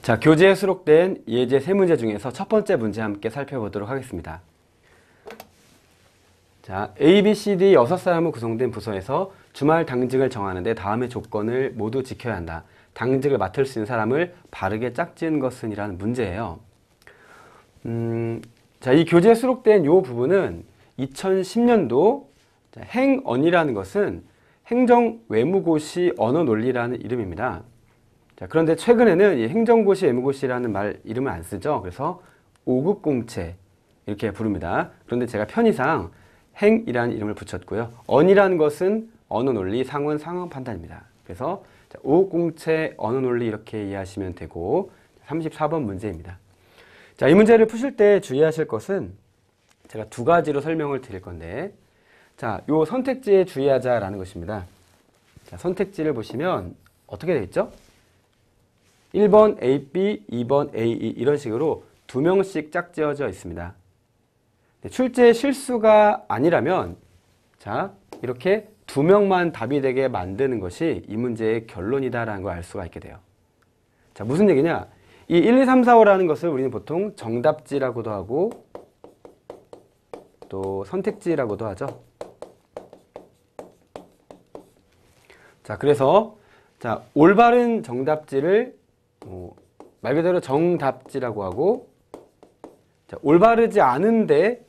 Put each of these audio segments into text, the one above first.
자, 교재에 수록된 예제 3문제 중에서 첫 번째 문제 함께 살펴보도록 하겠습니다. 자, A, B, C, D 6사람으로 구성된 부서에서 주말 당직을 정하는데 다음의 조건을 모두 지켜야 한다. 당직을 맡을 수 있는 사람을 바르게 짝지은 것은 이라는 문제예요. 자, 이 교재에 수록된 이 부분은 2010년도 행언이라는 것은 행정외무고시 언어논리라는 이름입니다. 자, 그런데 최근에는 이 행정고시, 외무고시라는 말 이름을 안 쓰죠. 그래서 5급 공채 이렇게 부릅니다. 그런데 제가 편의상 행이라는 이름을 붙였고요. 언이라는 것은 언어논리, 상은 상황 판단입니다. 그래서 5급 공채 언어논리 이렇게 이해하시면 되고 34번 문제입니다. 자, 이 문제를 푸실 때 주의하실 것은 제가 두 가지로 설명을 드릴 건데, 자, 요 선택지에 주의하자라는 것입니다. 자, 선택지를 보시면 어떻게 되어 있죠? 1번 AB, 2번 AE 이런 식으로 2명씩 짝지어져 있습니다. 출제 실수가 아니라면 자, 이렇게 2명만 답이 되게 만드는 것이 이 문제의 결론이다라는 걸 알 수가 있게 돼요. 자, 무슨 얘기냐? 이 1, 2, 3, 4, 5라는 것을 우리는 보통 정답지라고도 하고 또 선택지라고도 하죠. 자, 그래서 자, 올바른 정답지를 말 그대로 정답지라고 하고, 자, 올바르지 않은데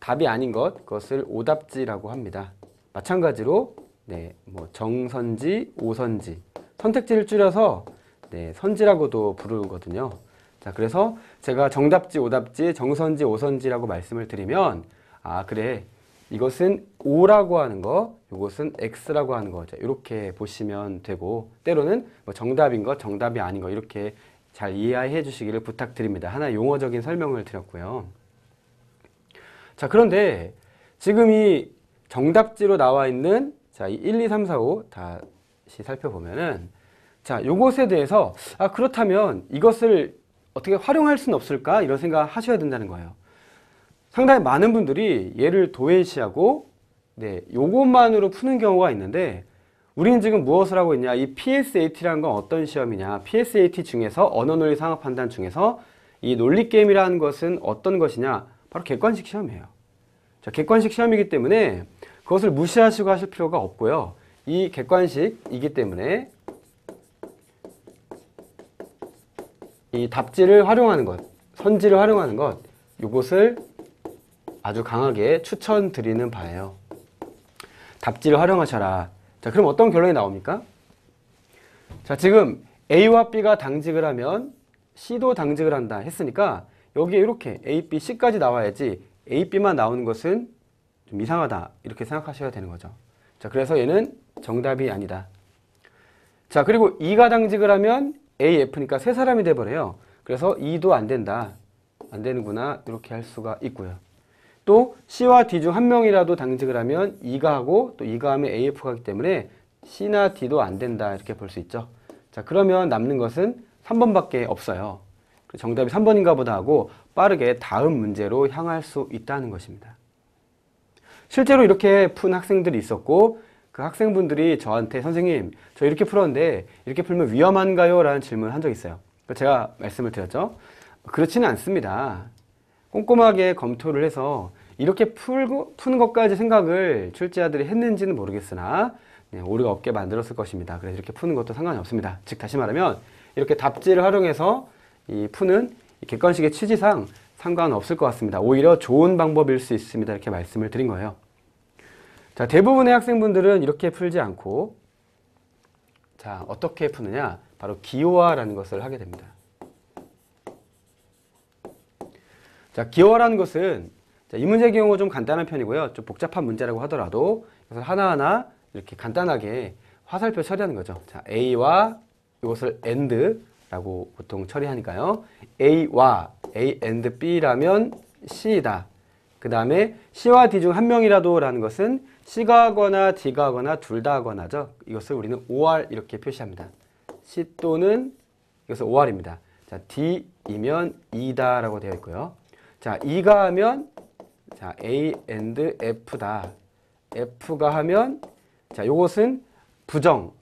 답이 아닌 그것을 오답지라고 합니다. 마찬가지로 정선지, 오선지, 선택지를 줄여서 선지라고도 부르거든요. 자, 그래서 제가 정답지, 오답지, 정선지, 오선지라고 말씀을 드리면 그래, 이것은 O라고 하는 거, 이것은 X라고 하는 거, 이렇게 보시면 되고, 때로는 정답인 것, 정답이 아닌 거 이렇게 잘 이해해 주시기를 부탁드립니다. 하나 용어적인 설명을 드렸고요. 자, 그런데 지금 이 정답지로 나와 있는 자, 이 1, 2, 3, 4, 5 다시 살펴보면은 자, 요것에 대해서 그렇다면 이것을 어떻게 활용할 수는 없을까? 이런 생각 하셔야 된다는 거예요. 상당히 많은 분들이 얘를 도외시하고 요것만으로 푸는 경우가 있는데, 우리는 지금 무엇을 하고 있냐? 이 PSAT라는 건 어떤 시험이냐? PSAT 중에서 언어논리 상황 판단 중에서 이 논리게임이라는 것은 어떤 것이냐? 바로 객관식 시험이에요. 자, 객관식 시험이기 때문에 그것을 무시하시고 하실 필요가 없고요. 이 객관식이기 때문에 이 답지를 활용하는 것, 선지를 활용하는 것, 이것을 아주 강하게 추천드리는 바예요. 답지를 활용하셔라. 자, 그럼 어떤 결론이 나옵니까? 자, 지금 A와 B가 당직을 하면 C도 당직을 한다 했으니까 여기에 이렇게 A, B, C까지 나와야지 A, B만 나오는 것은 좀 이상하다 이렇게 생각하셔야 되는 거죠. 자, 그래서 얘는 정답이 아니다. 자, 그리고 E가 당직을 하면 A, F니까 세 사람이 돼버려요. 그래서 E도 안 된다. 안 되는구나 이렇게 할 수가 있고요. 또 C와 D 중 한 명이라도 당직을 하면 E가 하고 또 E가 하면 AF가 하기 때문에 C나 D도 안 된다 이렇게 볼 수 있죠. 자, 그러면 남는 것은 3번밖에 없어요. 정답이 3번인가 보다 하고 빠르게 다음 문제로 향할 수 있다는 것입니다. 실제로 이렇게 푼 학생들이 있었고, 그 학생분들이 저한테 선생님 저 이렇게 풀었는데 이렇게 풀면 위험한가요? 라는 질문을 한 적이 있어요. 제가 말씀을 드렸죠. 그렇지는 않습니다. 꼼꼼하게 검토를 해서 이렇게 푸는 것까지 생각을 출제자들이 했는지는 모르겠으나 오류가 없게 만들었을 것입니다. 그래서 이렇게 푸는 것도 상관이 없습니다. 즉 다시 말하면 이렇게 답지를 활용해서 이 푸는 이 객관식의 취지상 상관없을 것 같습니다. 오히려 좋은 방법일 수 있습니다. 이렇게 말씀을 드린 거예요. 자, 대부분의 학생분들은 이렇게 풀지 않고 자, 어떻게 푸느냐? 바로 기호화라는 것을 하게 됩니다. 자, 기호화라는 것은 자, 이 문제의 경우 좀 간단한 편이고요. 좀 복잡한 문제라고 하더라도 이것을 하나하나 이렇게 간단하게 화살표 처리하는 거죠. 자, A와 이것을 AND라고 보통 처리하니까요. A와 A and B라면 C이다. 그 다음에 C와 D 중 한 명이라도 라는 것은 C가 하거나 D가 하거나 둘 다 하거나죠. 이것을 우리는 OR 이렇게 표시합니다. C 또는 이것은 OR입니다. 자, D이면 E다 라고 되어 있고요. 자, E가 하면 자, A and F다. F가 하면 자, 요것은 부정.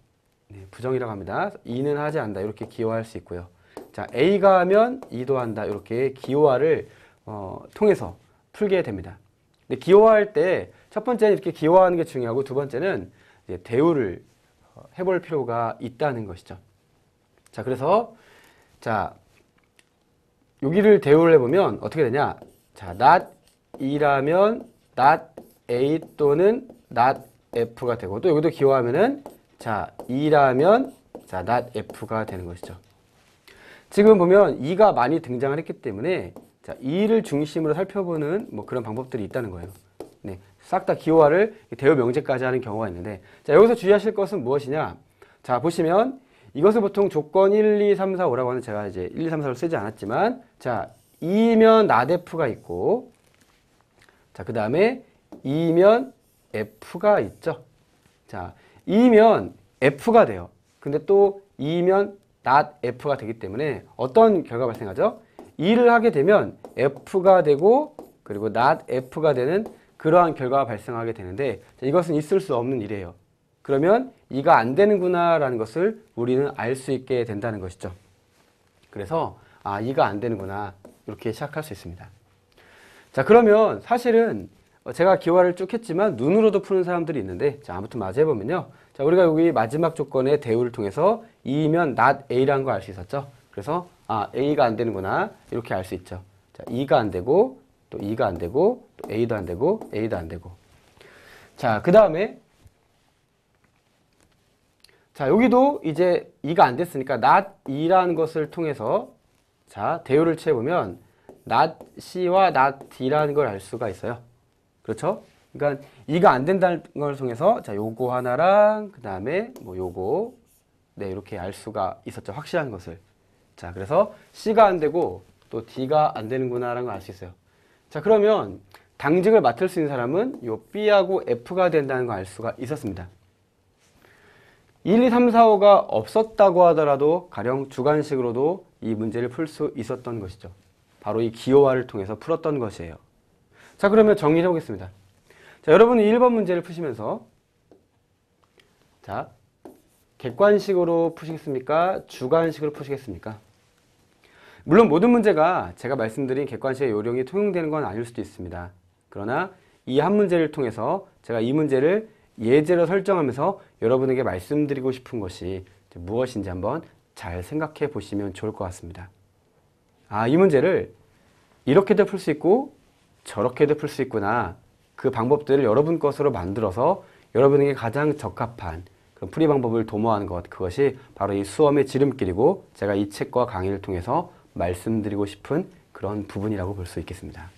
부정이라고 합니다. E는 하지 않는다. 이렇게 기호할 수 있고요. 자, A가 하면 E도 한다. 이렇게 기호화를 통해서 풀게 됩니다. 근데 기호화할 때 첫 번째는 이렇게 기호화하는 게 중요하고 두 번째는 이제 대우를 해볼 필요가 있다는 것이죠. 자, 그래서 자, 여기를 대우를 해보면 어떻게 되냐? 자, not E라면 not A 또는 not F가 되고 또 여기도 기호하면은 자, E라면 자, not F가 되는 것이죠. 지금 보면 E가 많이 등장을 했기 때문에 자, E를 중심으로 살펴보는 뭐 그런 방법들이 있다는 거예요. 네, 싹 다 기호화를 대우 명제까지 하는 경우가 있는데 자, 여기서 주의하실 것은 무엇이냐? 자, 보시면 이것을 보통 조건 1, 2, 3, 4, 5라고 하는 제가 이제 1, 2, 3, 4를 쓰지 않았지만 자, E면 not F가 있고 자, 그 다음에 E면 F가 있죠. 자, E면 F가 돼요. 근데 또 E면 not F가 되기 때문에 어떤 결과가 발생하죠? E를 하게 되면 F가 되고 그리고 not F가 되는 그러한 결과가 발생하게 되는데 자, 이것은 있을 수 없는 일이에요. 그러면 E가 안 되는구나 라는 것을 우리는 알 수 있게 된다는 것이죠. 그래서 아, E가 안 되는구나 이렇게 시작할 수 있습니다. 자, 그러면 사실은 제가 기호화를 쭉 했지만 눈으로도 푸는 사람들이 있는데 자, 아무튼 마저 해보면요. 자, 우리가 여기 마지막 조건의 대우를 통해서 E면 not A라는 걸 알 수 있었죠. 그래서 아, A가 안 되는구나 이렇게 알 수 있죠. 자, E가 안 되고 또 E가 안 되고 또 A도 안 되고 A도 안 되고 자, 그 다음에 자, 여기도 이제 E가 안 됐으니까 not E라는 것을 통해서 자, 대우를 채우면 not C와 not D라는 걸 알 수가 있어요. 그렇죠? 그러니까 E가 안 된다는 걸 통해서 자, 요거 하나랑 그 다음에 뭐 요거 네, 이렇게 알 수가 있었죠. 확실한 것을. 자, 그래서 C가 안 되고 또 D가 안 되는구나라는 걸 알 수 있어요. 자, 그러면 당직을 맡을 수 있는 사람은 요 B하고 F가 된다는 걸 알 수가 있었습니다. 1, 2, 3, 4, 5가 없었다고 하더라도 가령 주관식으로도 이 문제를 풀 수 있었던 것이죠. 바로 이 기호화를 통해서 풀었던 것이에요. 자, 그러면 정리해 보겠습니다. 자, 여러분은 1번 문제를 푸시면서 자, 객관식으로 푸시겠습니까? 주관식으로 푸시겠습니까? 물론 모든 문제가 제가 말씀드린 객관식의 요령이 통용되는 건 아닐 수도 있습니다. 그러나 이 한 문제를 통해서 제가 이 문제를 예제로 설정하면서 여러분에게 말씀드리고 싶은 것이 무엇인지 한번 잘 생각해 보시면 좋을 것 같습니다. 아, 이 문제를 이렇게도 풀 수 있고 저렇게도 풀 수 있구나. 그 방법들을 여러분 것으로 만들어서 여러분에게 가장 적합한 그런 풀이 방법을 도모하는 것, 그것이 바로 이 수험의 지름길이고 제가 이 책과 강의를 통해서 말씀드리고 싶은 그런 부분이라고 볼 수 있겠습니다.